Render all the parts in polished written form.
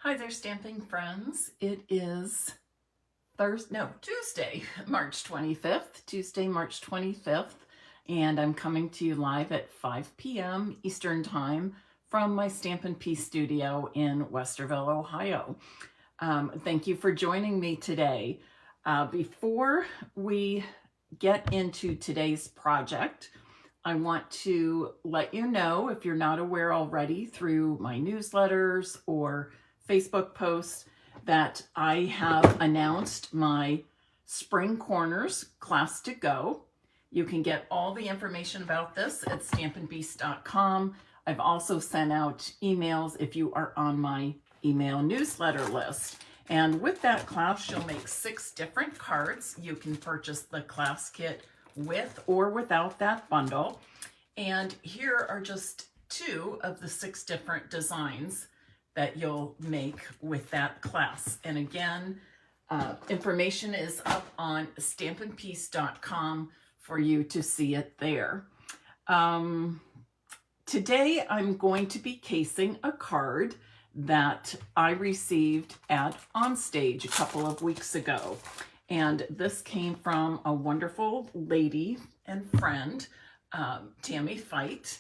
Hi there, stamping friends. It is Tuesday, March 25th, and I'm coming to you live at 5 p.m. Eastern Time from my Stampin' studio in Westerville, Ohio. Thank you for joining me today. Before we get into today's project, I want to let you know, if you're not aware already through my newsletters or Facebook posts, that I have announced my Spring Corners class to go. You can get all the information about this at stampinbeast.com. I've also sent out emails if you are on my email newsletter list. And with that class, you'll make 6 different cards. You can purchase the class kit with or without that bundle. And here are just 2 of the 6 different designs that you'll make with that class. And again, information is up on stampinpiece.com for you to see it there. Today I'm going to be casing a card that I received at Onstage a couple of weeks ago. And this came from a wonderful lady and friend, Tammy Fight.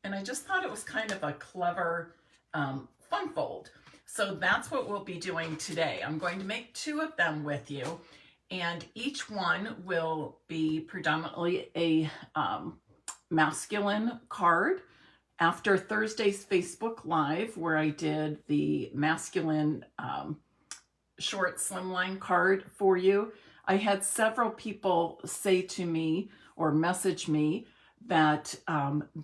And I just thought it was kind of a clever fun fold. So that's what we'll be doing today. I'm going to make 2 of them with you, and each one will be predominantly a masculine card. After Thursday's Facebook Live, where I did the masculine short slimline card for you, I had several people say to me or message me that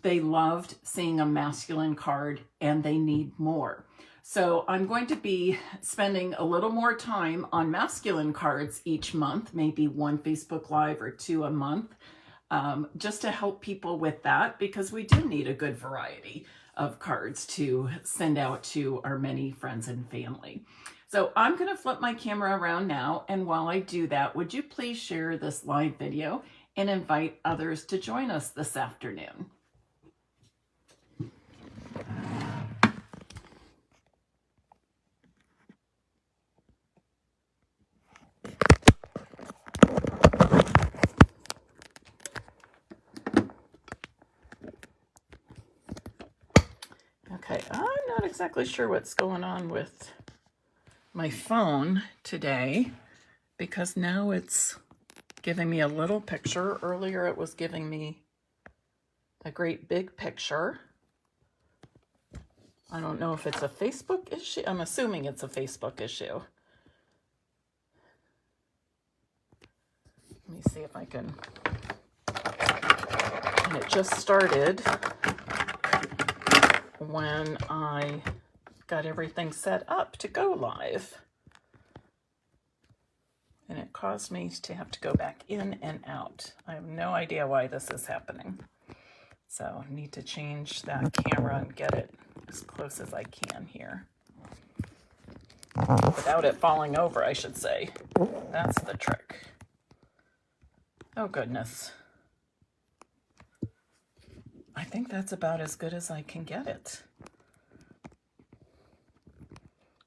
they loved seeing a masculine card and they need more. So I'm going to be spending a little more time on masculine cards each month, maybe 1 Facebook Live or 2 a month, just to help people with that, because we do need a good variety of cards to send out to our many friends and family. So I'm going to flip my camera around now, and while I do that, would you please share this live video and invite others to join us this afternoon? Okay, I'm not exactly sure what's going on with my phone today, because now it's giving me a little picture. Earlier it was giving me a great big picture. I don't know if it's a Facebook issue. I'm assuming it's a Facebook issue. Let me see if I can. And it just started when I got everything set up to go live. And it caused me to have to go back in and out. I have no idea why this is happening. So I need to change that camera and get it as close as I can here. Without it falling over, I should say. That's the trick. Oh goodness. I think that's about as good as I can get it.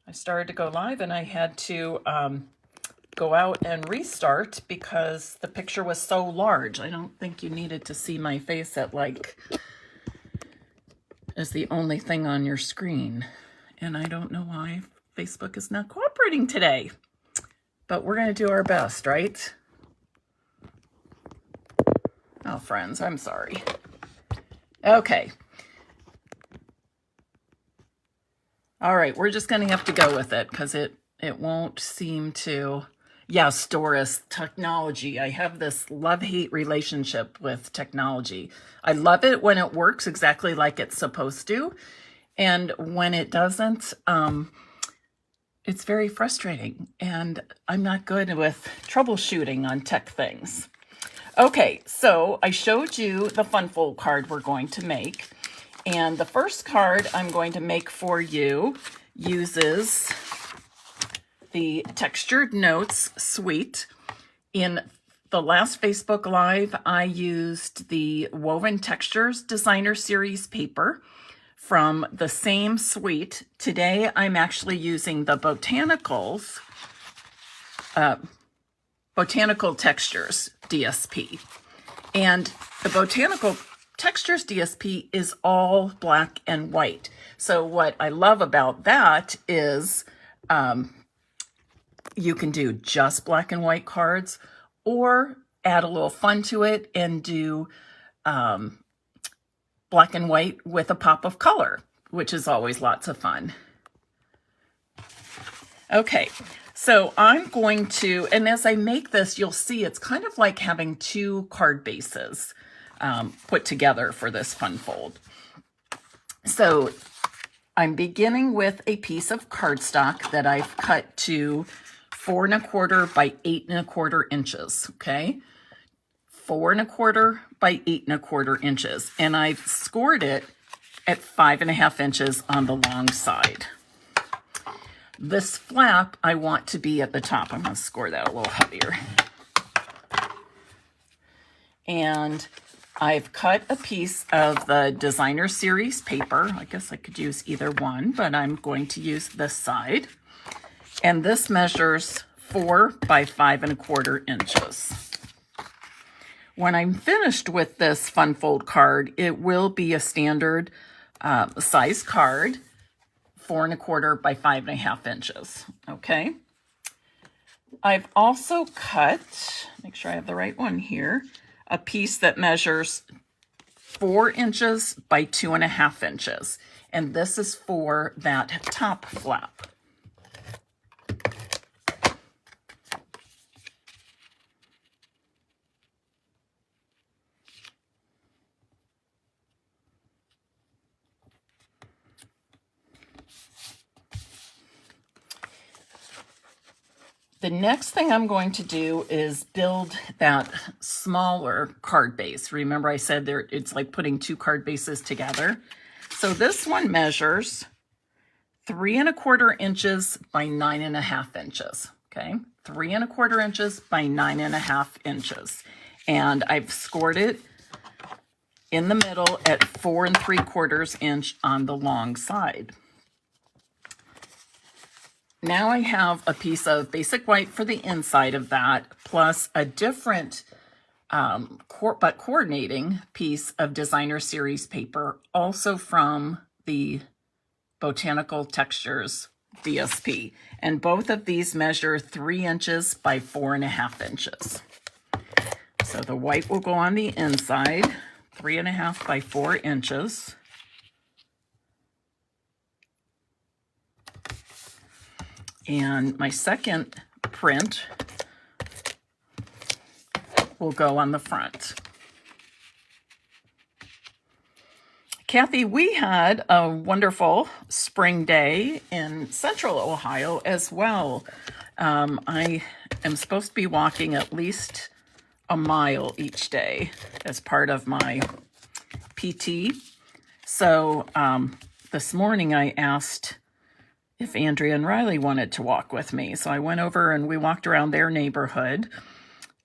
I started to go live and I had to go out and restart because the picture was so large. I don't think you needed to see my face at as the only thing on your screen. And I don't know why Facebook is not cooperating today, but we're going to do our best, right? Oh, friends, I'm sorry. Okay. All right, we're just going to have to go with it because it won't seem to. Yes, Doris, technology. I have this love-hate relationship with technology. I love it when it works exactly like it's supposed to. And when it doesn't, it's very frustrating. And I'm not good with troubleshooting on tech things. Okay, so I showed you the fun fold card we're going to make. And the first card I'm going to make for you uses the Textured Notes Suite. In the last Facebook Live, I used the Woven Textures Designer Series paper from the same suite. Today I'm actually using the Botanical Textures DSP. And the Botanical Textures DSP is all black and white. So what I love about that is you can do just black and white cards or add a little fun to it and do black and white with a pop of color, which is always lots of fun. Okay, so I'm going to, and as I make this, you'll see it's kind of like having two card bases put together for this fun fold. So I'm beginning with a piece of cardstock that I've cut to 4 1/4 by 8 1/4 inches, okay? 4 1/4 by 8 1/4 inches. And I've scored it at 5 1/2 inches on the long side. This flap I want to be at the top. I'm going to score that a little heavier. And I've cut a piece of the Designer Series paper. I guess I could use either one, but I'm going to use this side. And this measures 4 by 5 1/4 inches. When I'm finished with this fun fold card, it will be a standard size card, 4 1/4 by 5 1/2 inches, okay? I've also cut, make sure I have the right one here, a piece that measures 4 inches by 2 1/2 inches. And this is for that top flap. The next thing I'm going to do is build that smaller card base. Remember I said there it's like putting two card bases together. So this one measures 3 1/4 inches by 9 1/2 inches. Okay, 3 1/4 inches by 9 1/2 inches. And I've scored it in the middle at 4 3/4 inch on the long side. Now I have a piece of basic white for the inside of that, plus a different but coordinating piece of Designer Series paper, also from the Botanical Textures DSP. And both of these measure 3 inches by 4 1/2 inches. So the white will go on the inside, 3 1/2 by 4 inches. And my second print will go on the front. Kathy, we had a wonderful spring day in central Ohio as well. I am supposed to be walking at least a mile each day as part of my PT. So this morning I asked if Andrea and Riley wanted to walk with me. So I went over and we walked around their neighborhood.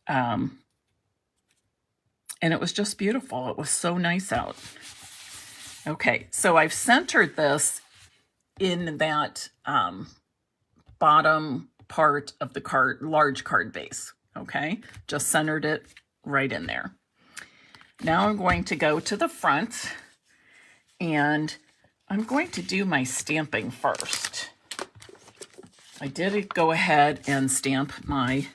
And it was just beautiful. It was so nice out. Okay, so I've centered this in that bottom part of the card, large card base. Okay, just centered it right in there. Now I'm going to go to the front and I'm going to do my stamping first. I did go ahead and stamp my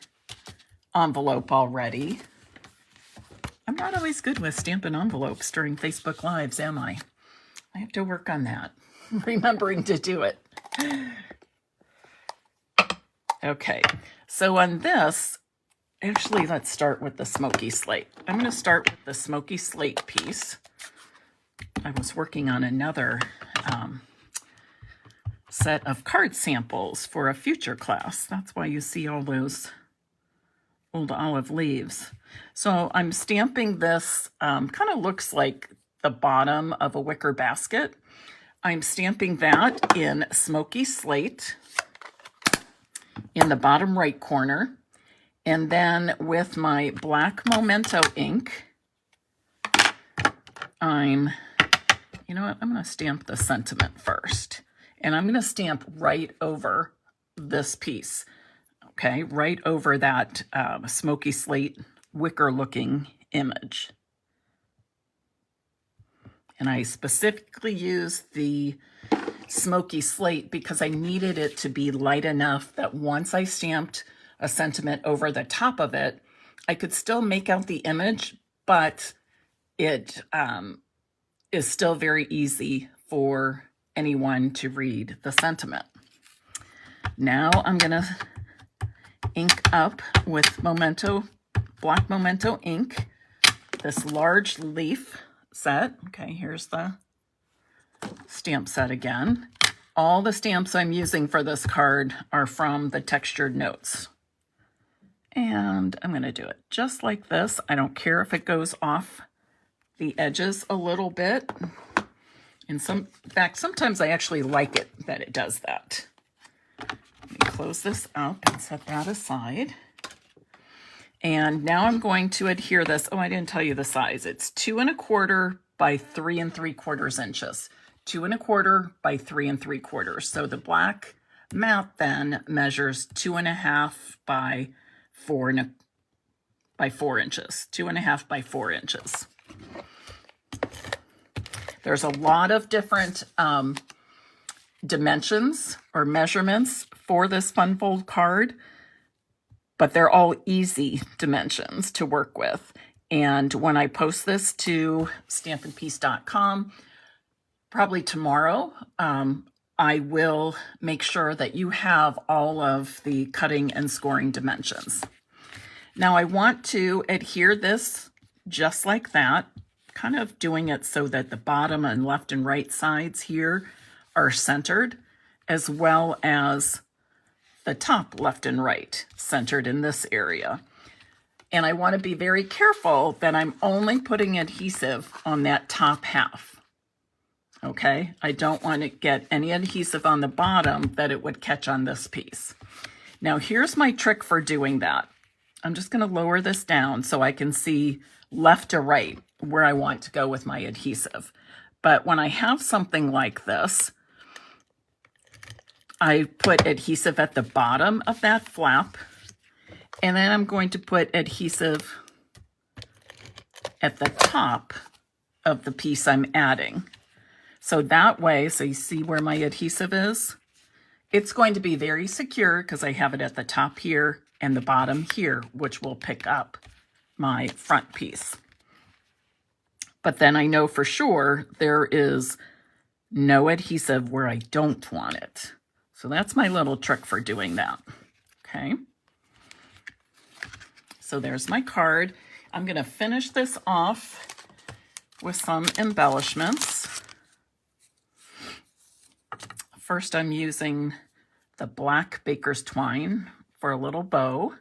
envelope already. I'm not always good with stamping envelopes during Facebook Lives, am I? I have to work on that, remembering to do it. Okay, so on this, actually, let's start with the smoky slate. I'm going to start with the smoky slate piece. I was working on another set of card samples for a future class. That's why you see all those old olive leaves. So I'm stamping this, kind of looks like the bottom of a wicker basket. I'm stamping that in smoky slate in the bottom right corner. And then with my black Memento ink, I'm you know what, I'm going to stamp the sentiment first. And I'm going to stamp right over this piece, okay, right over that smoky slate wicker looking image. And I specifically used the smoky slate because I needed it to be light enough that once I stamped a sentiment over the top of it, I could still make out the image, but it is still very easy for anyone to read the sentiment. Now I'm going to ink up with Memento, black Memento ink, this large leaf set. Okay, here's the stamp set again. All the stamps I'm using for this card are from the textured notes. And I'm going to do it just like this. I don't care if it goes off the edges a little bit. In fact, sometimes I actually like it that it does that. Let me close this up and set that aside. And now I'm going to adhere this. Oh, I didn't tell you the size. It's 2 1/4 by 3 3/4 inches. 2 1/4 by 3 3/4. So the black mat then measures 2 1/2 by 4 inches. 2 1/2 by 4 inches. There's a lot of different dimensions or measurements for this fun fold card, but they're all easy dimensions to work with. And when I post this to stampinpiece.com, probably tomorrow, I will make sure that you have all of the cutting and scoring dimensions. Now I want to adhere this just like that, kind of doing it so that the bottom and left and right sides here are centered, as well as the top left and right centered in this area. And I want to be very careful that I'm only putting adhesive on that top half. Okay, I don't want to get any adhesive on the bottom that it would catch on this piece. Now here's my trick for doing that. I'm just going to lower this down so I can see left to right where I want to go with my adhesive. But when I have something like this, I put adhesive at the bottom of that flap, and then I'm going to put adhesive at the top of the piece I'm adding. So that way, so you see where my adhesive is? It's going to be very secure because I have it at the top here and the bottom here, which will pick up my front piece. But then I know for sure there is no adhesive where I don't want it. So that's my little trick for doing that. Okay. So there's my card. I'm going to finish this off with some embellishments. First, I'm using the black baker's twine for a little bow.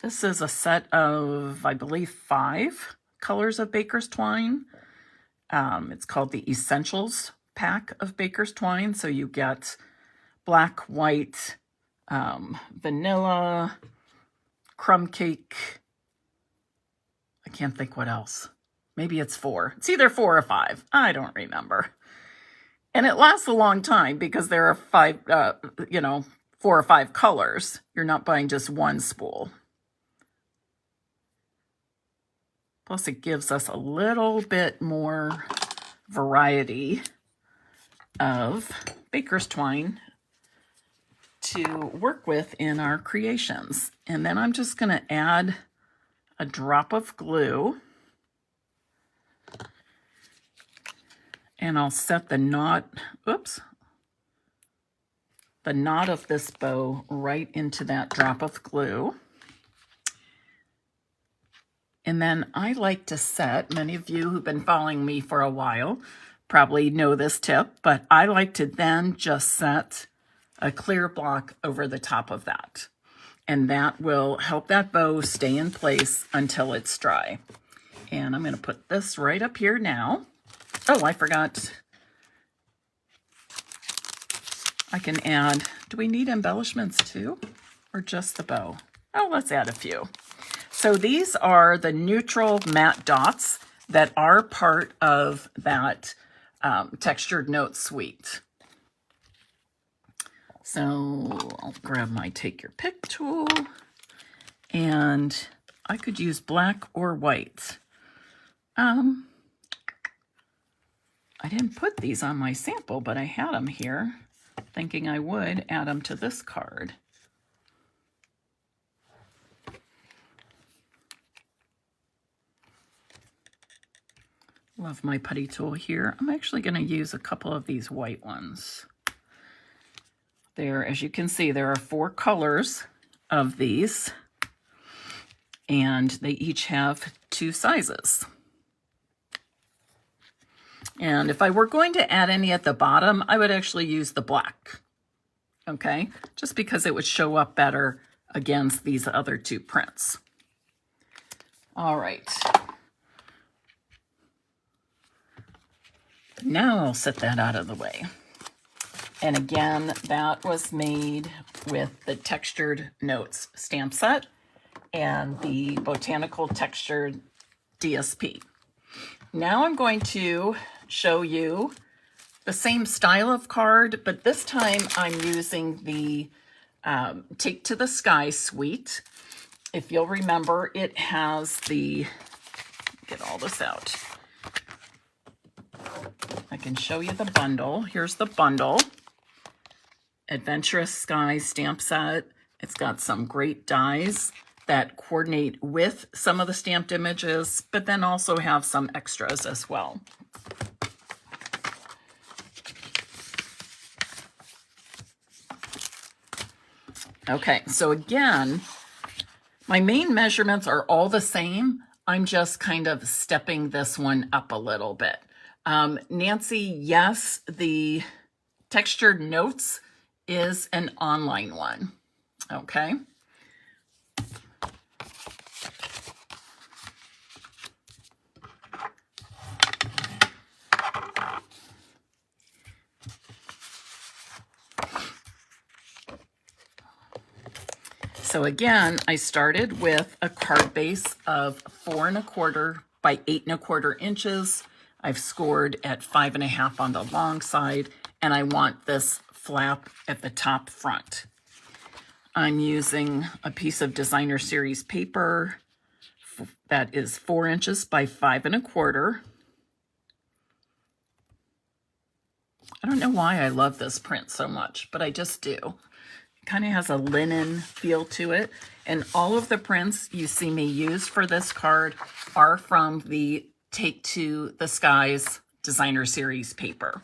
This is a set of, I believe, 5 colors of baker's twine. It's called the Essentials pack of baker's twine. So you get black, white, vanilla, crumb cake. I can't think what else. Maybe it's 4. It's either 4 or 5. I don't remember. And it lasts a long time because there are 5, 4 or 5 colors. You're not buying just one spool. Plus it gives us a little bit more variety of baker's twine to work with in our creations. And then I'm just going to add a drop of glue. And I'll set the knot, the knot of this bow right into that drop of glue. And then I like to set, many of you who've been following me for a while probably know this tip, but I like to then just set a clear block over the top of that. And that will help that bow stay in place until it's dry. And I'm going to put this right up here now. Oh, I forgot. I can add, do we need embellishments too? Or just the bow? Oh, let's add a few. So these are the neutral matte dots that are part of that textured note suite. So I'll grab my Take Your Pick tool, and I could use black or white. I didn't put these on my sample, but I had them here, thinking I would add them to this card. Love my putty tool here. I'm actually going to use a couple of these white ones. There, as you can see, there are 4 colors of these, and they each have 2 sizes. And if I were going to add any at the bottom, I would actually use the black, okay? Just because it would show up better against these other 2 prints. All right. Now I'll set that out of the way. And again, that was made with the Textured Notes stamp set and the Botanical Textured DSP. Now I'm going to show you the same style of card, but this time I'm using the Take to the Sky suite. If you'll remember, it has the, get all this out. I can show you the bundle. Here's the bundle. Adventurous Sky stamp set. It's got some great dies that coordinate with some of the stamped images, but then also have some extras as well. Okay, so again, my main measurements are all the same. I'm just kind of stepping this one up a little bit. Nancy, yes, the Textured Notes is an online one, okay? So again, I started with a card base of 4 1/4 by 8 1/4 inches. I've scored at 5 1/2 on the long side, and I want this flap at the top front. I'm using a piece of Designer Series paper that is 4 inches by 5 1/4. I don't know why I love this print so much, but I just do. It kind of has a linen feel to it. And all of the prints you see me use for this card are from the Take to the Skies Designer Series paper.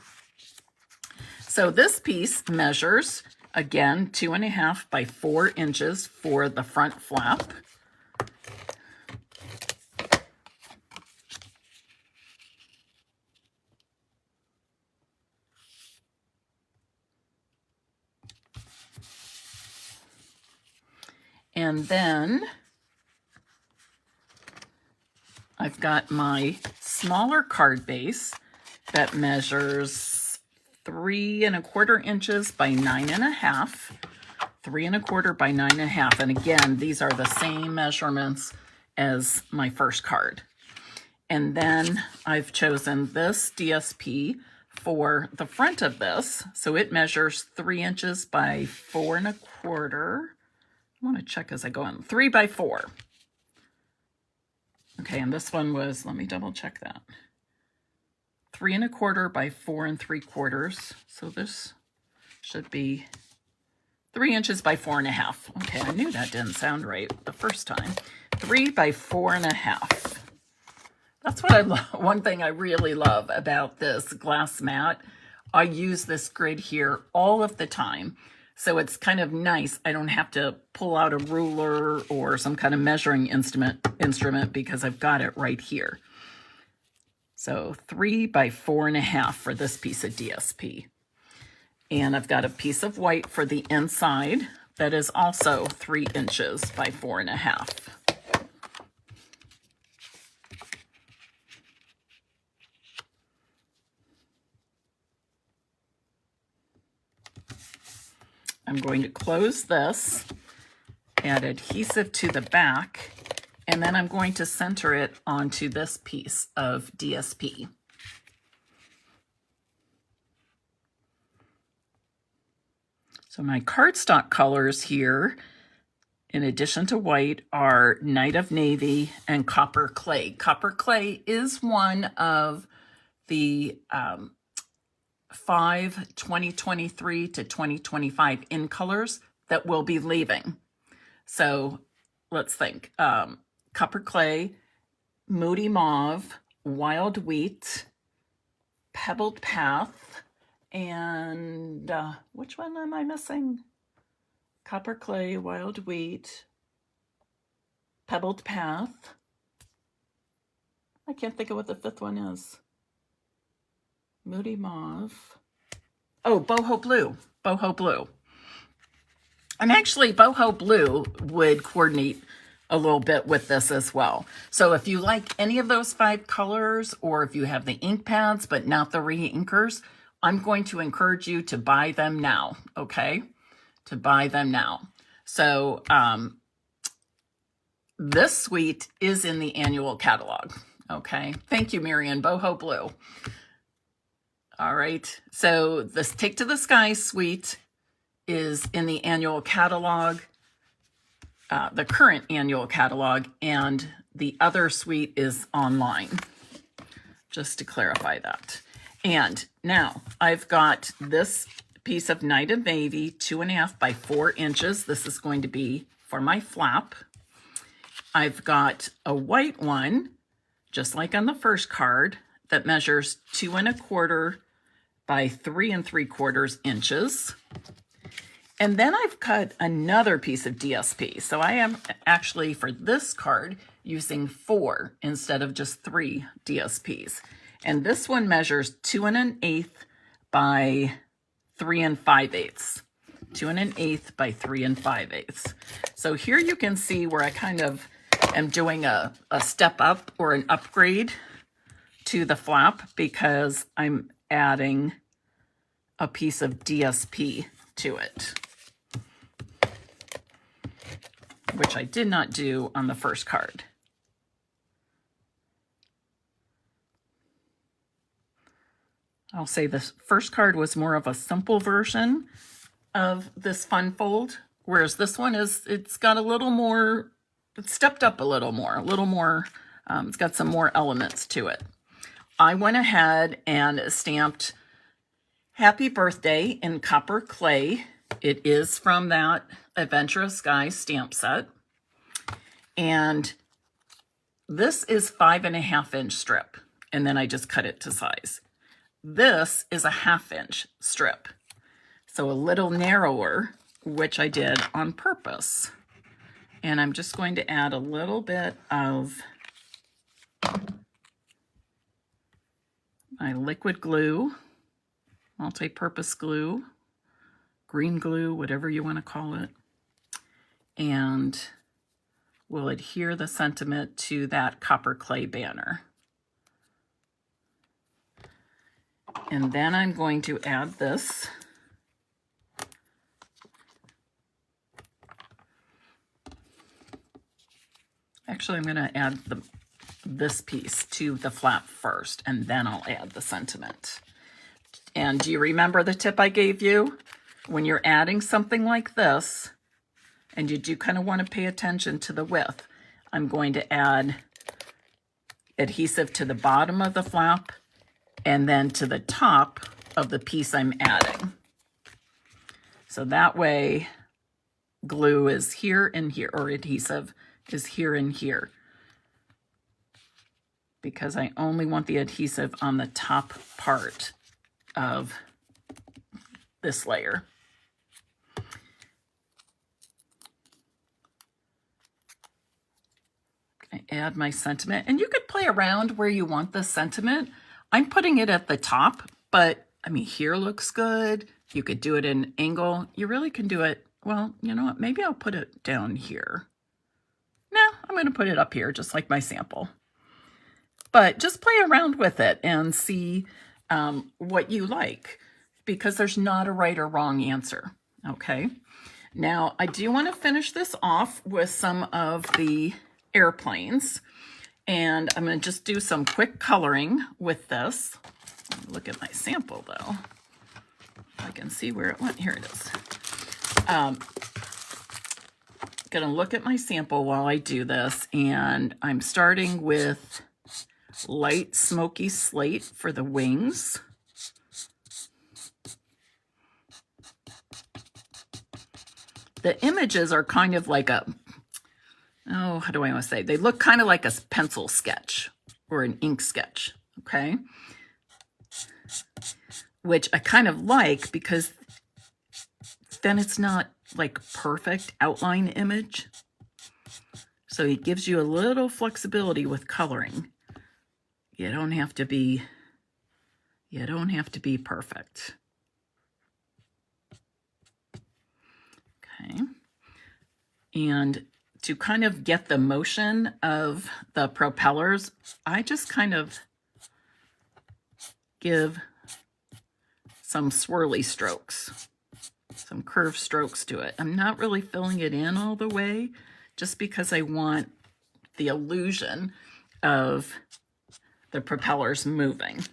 So this piece measures, again, 2 1/2 by 4 inches for the front flap. And then I've got my smaller card base that measures 3 1/4 inches by 9 1/2, 3 1/4 by 9 1/2. And again, these are the same measurements as my first card. And then I've chosen this DSP for the front of this. So it measures 3 inches by 4 1/4. I want to check as I go in. 3 by 4. Okay, and this one was, let me double check that. 3 1/4 by 4 3/4. So this should be 3 inches by 4 1/2. Okay, I knew that didn't sound right the first time. 3 by 4 1/2. That's what I love. One thing I really love about this glass mat. I use this grid here all of the time. So it's kind of nice. I don't have to pull out a ruler or some kind of measuring instrument because I've got it right here. So 3 by 4 1/2 for this piece of DSP. And I've got a piece of white for the inside that is also 3 inches by 4 1/2. I'm going to close this, add adhesive to the back, and And then I'm going to center it onto this piece of DSP. So my cardstock colors here, in addition to white, are Night of Navy and Copper Clay. Copper Clay is one of the 5 2023 to 2025 in colors that will be leaving. So let's think. Copper Clay, Moody Mauve, Wild Wheat, Pebbled Path, and which one am I missing? Copper Clay, Wild Wheat, Pebbled Path. I can't think of what the fifth one is. Moody Mauve. Oh, Boho Blue. Boho Blue. And actually, Boho Blue would coordinate a little bit with this as well. So if you like any of those 5 colors, or if you have the ink pads but not the re-inkers, I'm going to encourage you to buy them now, okay? To buy them now. So this suite is in the annual catalog, okay? Thank you, Marian. Boho Blue. All right, so this Take to the Sky suite is in the annual catalog, the current annual catalog, and the other suite is online, just to clarify that. And now I've got this piece of Night of Navy, 2.5 by 4 inches. This is going to be for my flap. I've got a white one, just like on the first card, that measures 2.25 by 3.75 inches. And then I've cut another piece of DSP. So I am actually, for this card, using 4 instead of just 3 DSPs. And this one measures 2.125 by 3.5. 2.125 by 3.5. So here you can see where I kind of am doing a step up or an upgrade to the flap, because I'm adding a piece of DSP to it, which I did not do on the first card. I'll say this first card was more of a simple version of this fun fold, whereas this one it's got a little more, it's stepped up a little more, it's got some more elements to it. I went ahead and stamped Happy Birthday in Copper Clay. It is from that Adventurous Guys stamp set. And this is 5.5 inch strip. And then I just cut it to size. This is a 1/2 inch strip. So a little narrower, which I did on purpose. And I'm just going to add a little bit of my liquid glue, multi-purpose glue, green glue, whatever you want to call it. And we'll adhere the sentiment to that Copper Clay banner. And then I'm going to add this. Actually, I'm going to add this piece to the flap first, and then I'll add the sentiment. And do you remember the tip I gave you? When you're adding something like this, and you do kind of want to pay attention to the width, I'm going to add adhesive to the bottom of the flap and then to the top of the piece I'm adding. So that way glue is here and here, or adhesive is here and here, because I only want the adhesive on the top part of this layer. I add my sentiment, and you could play around where you want the sentiment. I'm putting it at the top, but I mean, here looks good. You could do it in an angle. You really can do it. Well, you know what? Maybe I'll put it down here. No, I'm going to put it up here, just like my sample. But just play around with it and see what you like, because there's not a right or wrong answer. Okay. Now, I do want to finish this off with some of the airplanes. And I'm going to just do some quick coloring with this. Look at my sample though. I can see where it went. Here it is. Going to look at my sample while I do this, and I'm starting with light smoky slate for the wings. The images are kind of like a, how do I want to say? They look kind of like a pencil sketch or an ink sketch, okay? Which I kind of like, because then it's not like perfect outline image. So it gives you a little flexibility with coloring. You don't have to be perfect. Okay. And to kind of get the motion of the propellers, I just kind of give some swirly strokes, some curved strokes to it. I'm not really filling it in all the way, just because I want the illusion of the propellers moving.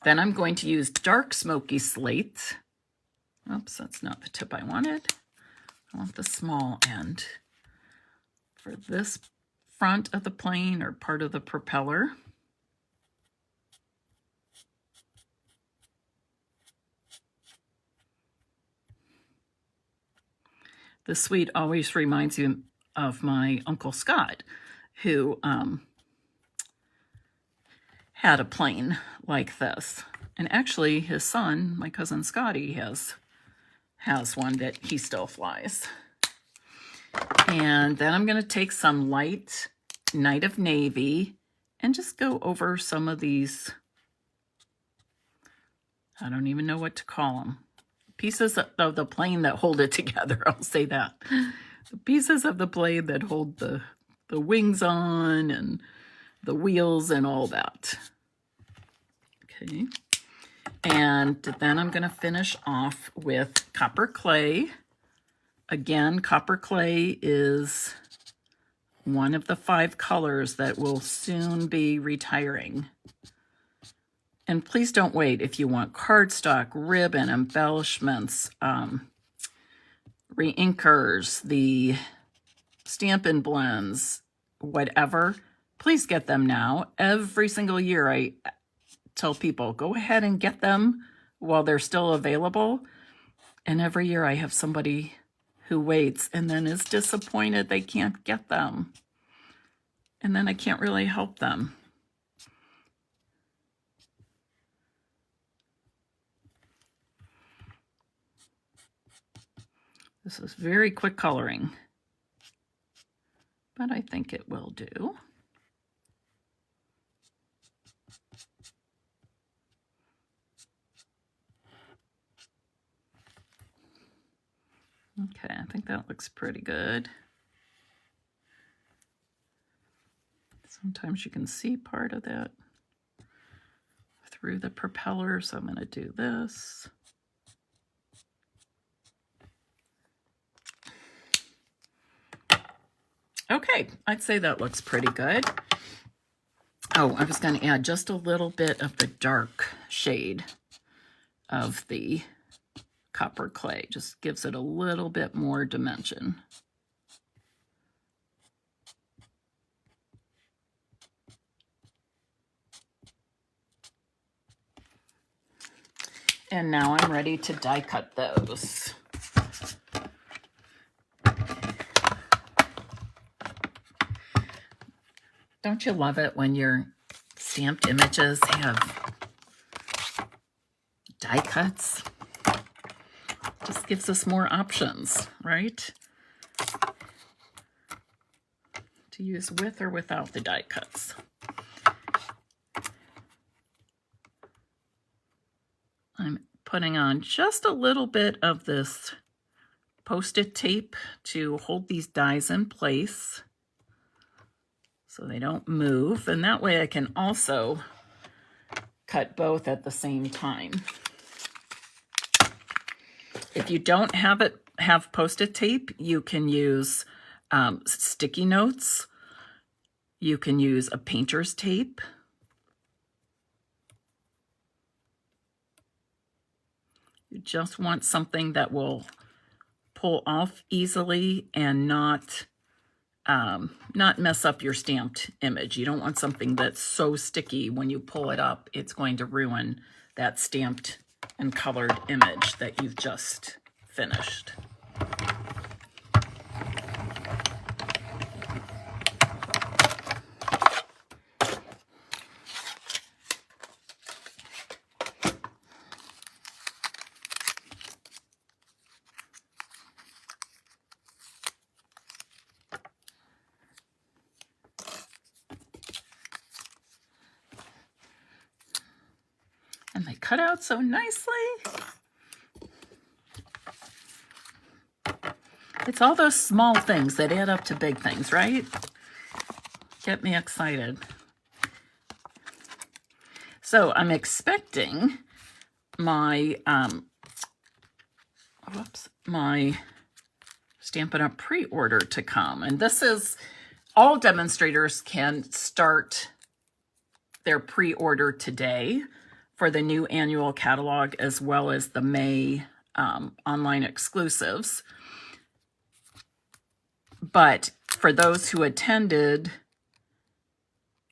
Then I'm going to use dark smoky slate. Oops, that's not the tip I wanted. I want the small end for this front of the plane or part of the propeller. The suite always reminds you of my Uncle Scott, who had a plane like this. And actually his son, my cousin Scotty, has one that he still flies. And then I'm going to take some light Night of Navy and just go over some of these, I don't even know what to call them, pieces of the plane that hold it together. I'll say that. The pieces of the plane that hold the wings on and the wheels and all that. Okay. And then I'm going to finish off with copper clay. Again, copper clay is one of the 5 colors that will soon be retiring. And please don't wait if you want cardstock, ribbon, embellishments, re-inkers, the Stampin' blends, whatever. Please get them now. Every single year I tell people, go ahead and get them while they're still available. And every year I have somebody who waits and then is disappointed they can't get them. And then I can't really help them. This is very quick coloring, but I think it will do. Okay, I think that looks pretty good. Sometimes you can see part of that through the propeller, so I'm going to do this. Okay, I'd say that looks pretty good. Oh, I was going to add just a little bit of the dark shade of the copper clay. Just gives it a little bit more dimension. And now I'm ready to die cut those. Don't you love it when your stamped images have die cuts? Just gives us more options, right? To use with or without the die cuts. I'm putting on just a little bit of this Post-it tape to hold these dies in place so they don't move. And that way I can also cut both at the same time. If you don't have Post-it tape, you can use sticky notes. You can use a painter's tape. You just want something that will pull off easily and not mess up your stamped image. You don't want something that's so sticky when you pull it up, it's going to ruin that stamped and colored image that you've just finished. And they cut out so nicely. It's all those small things that add up to big things, right? Get me excited. So I'm expecting my my Stampin' Up! Pre-order to come. And this is, all demonstrators can start their pre-order today for the new annual catalog, as well as the May online exclusives. But for those who attended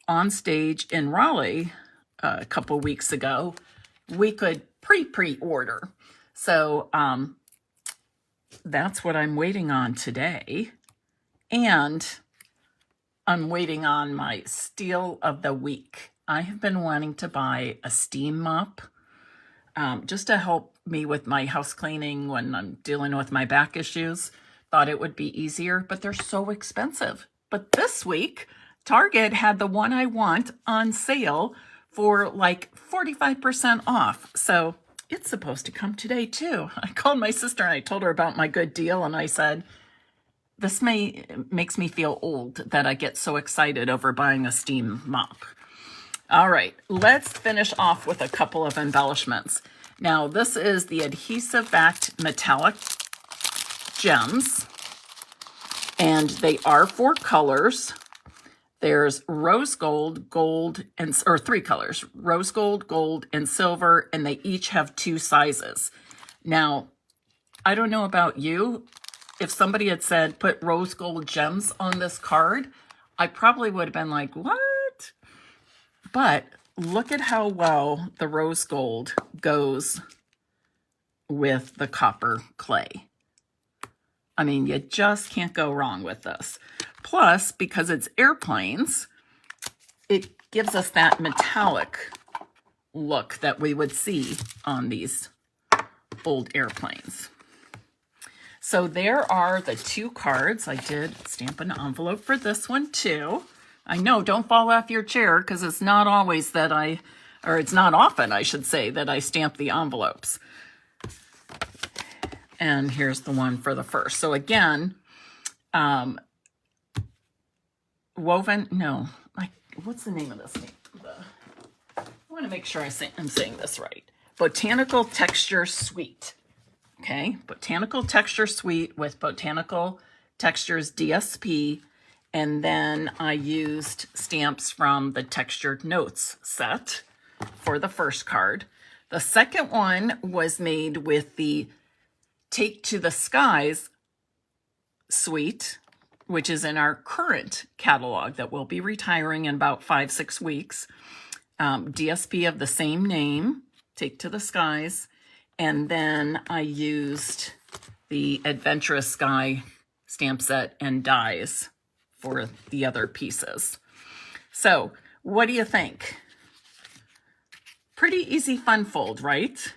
on stage in Raleigh a couple weeks ago, we could pre-order. So that's what I'm waiting on today. And I'm waiting on my steal of the week. I have been wanting to buy a steam mop just to help me with my house cleaning when I'm dealing with my back issues. Thought it would be easier, but they're so expensive. But this week, Target had the one I want on sale for like 45% off. So it's supposed to come today too. I called my sister and I told her about my good deal, and I said, this makes me feel old that I get so excited over buying a steam mop. All right, let's finish off with a couple of embellishments. Now, this is the adhesive-backed metallic gems, and they are 4 colors. There's rose gold, gold, or 3 colors, rose gold, gold, and silver, and they each have 2 sizes. Now, I don't know about you. If somebody had said, put rose gold gems on this card, I probably would have been like, what? But look at how well the rose gold goes with the copper clay. I mean, you just can't go wrong with this. Plus, because it's airplanes, it gives us that metallic look that we would see on these old airplanes. So there are the 2 cards. I did stamp an envelope for this one too. I know, don't fall off your chair, because it's not always that it's not often, I should say, that I stamp the envelopes. And here's the one for the first. So again, what's the name of this name? I want to make sure I'm saying this right. Botanical Textures Suite. Okay, Botanical Texture Suite with Botanical Textures DSP, and then I used stamps from the Textured Notes set for the first card. The second one was made with the Take to the Skies suite, which is in our current catalog that we'll be retiring in about 5-6 weeks. DSP of the same name, Take to the Skies. And then I used the Adventurous Sky stamp set and dies for the other pieces. So what do you think? Pretty easy fun fold, right?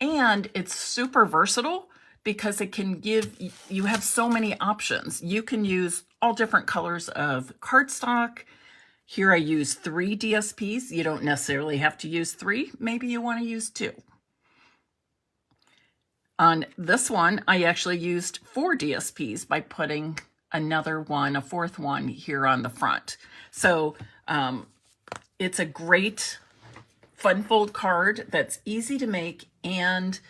And it's super versatile because it can you have so many options. You can use all different colors of cardstock. Here I use 3 DSPs. You don't necessarily have to use 3. Maybe you want to use 2. On this one, I actually used 4 DSPs by putting another one, a 4th one here on the front. So it's a great fun fold card that's easy to make and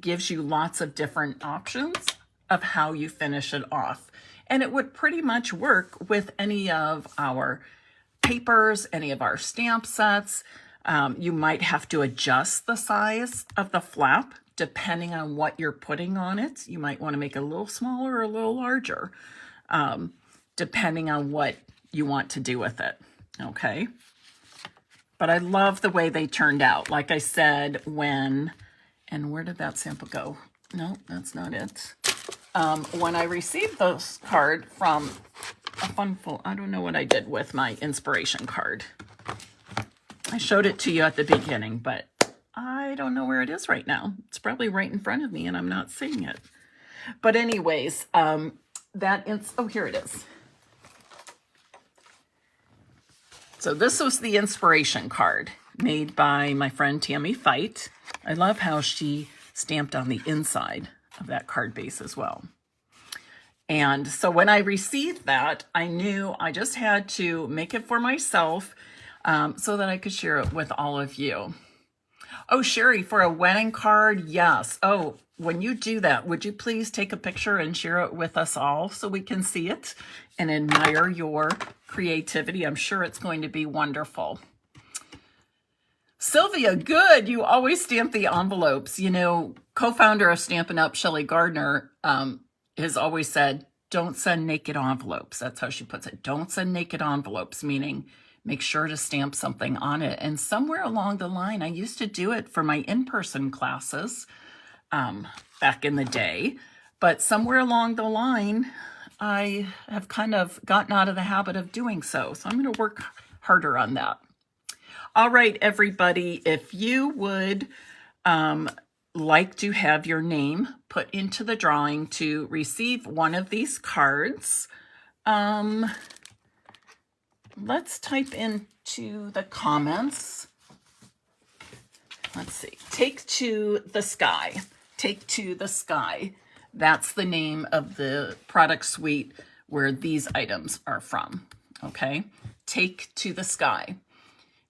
gives you lots of different options of how you finish it off. And it would pretty much work with any of our papers, any of our stamp sets. You might have to adjust the size of the flap depending on what you're putting on it. You might want to make it a little smaller or a little larger, depending on what you want to do with it, okay? But I love the way they turned out. Like I said, and where did that sample go? No, that's not it. When I received this card from I don't know what I did with my inspiration card. I showed it to you at the beginning, but I don't know where it is right now. It's probably right in front of me and I'm not seeing it. But anyways, oh, here it is. So this was the inspiration card made by my friend Tammy Fight. I love how she stamped on the inside of that card base as well. And so when I received that, I knew I just had to make it for myself so that I could share it with all of you. Oh, Sherry, for a wedding card, yes. Oh, when you do that, would you please take a picture and share it with us all so we can see it and admire your creativity? I'm sure it's going to be wonderful. Sylvia, good. You always stamp the envelopes. You know, co-founder of Stampin' Up, Shelley Gardner, has always said, don't send naked envelopes. That's how she puts it. Don't send naked envelopes, meaning make sure to stamp something on it. And somewhere along the line, I used to do it for my in-person classes back in the day. But somewhere along the line, I have kind of gotten out of the habit of doing so. So I'm going to work harder on that. All right, everybody, if you would like to have your name put into the drawing to receive one of these cards, let's type into the comments. Let's see. Take to the Sky. Take to the Sky. That's the name of the product suite where these items are from. Okay? Take to the Sky.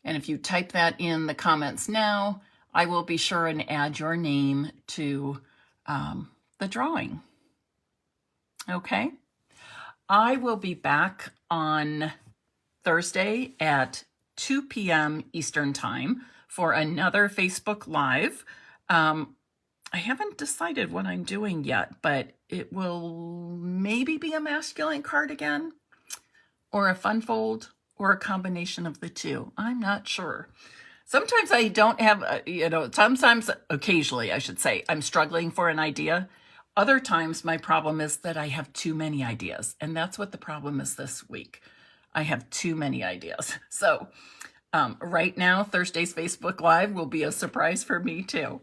And if you type that in the comments now, I will be sure and add your name to the drawing. Okay? I will be back on Thursday at 2 p.m. Eastern Time for another Facebook Live. I haven't decided what I'm doing yet, but it will maybe be a masculine card again, or a fun fold, or a combination of the two. I'm not sure. Sometimes I don't have, sometimes, occasionally, I should say, I'm struggling for an idea. Other times, my problem is that I have too many ideas. And that's what the problem is this week. I have too many ideas. So right now, Thursday's Facebook Live will be a surprise for me too.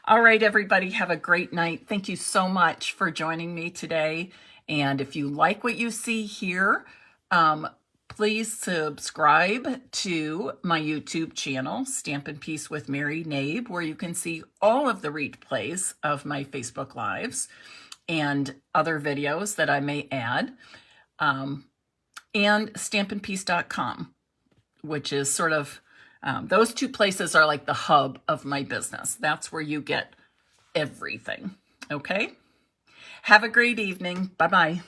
All right, everybody, have a great night. Thank you so much for joining me today. And if you like what you see here, please subscribe to my YouTube channel, Stampin' Piece with Mary Knabe, where you can see all of the replays of my Facebook Lives and other videos that I may add. And stampinpiece.com, which is sort of, those two places are like the hub of my business. That's where you get everything, okay? Have a great evening. Bye-bye.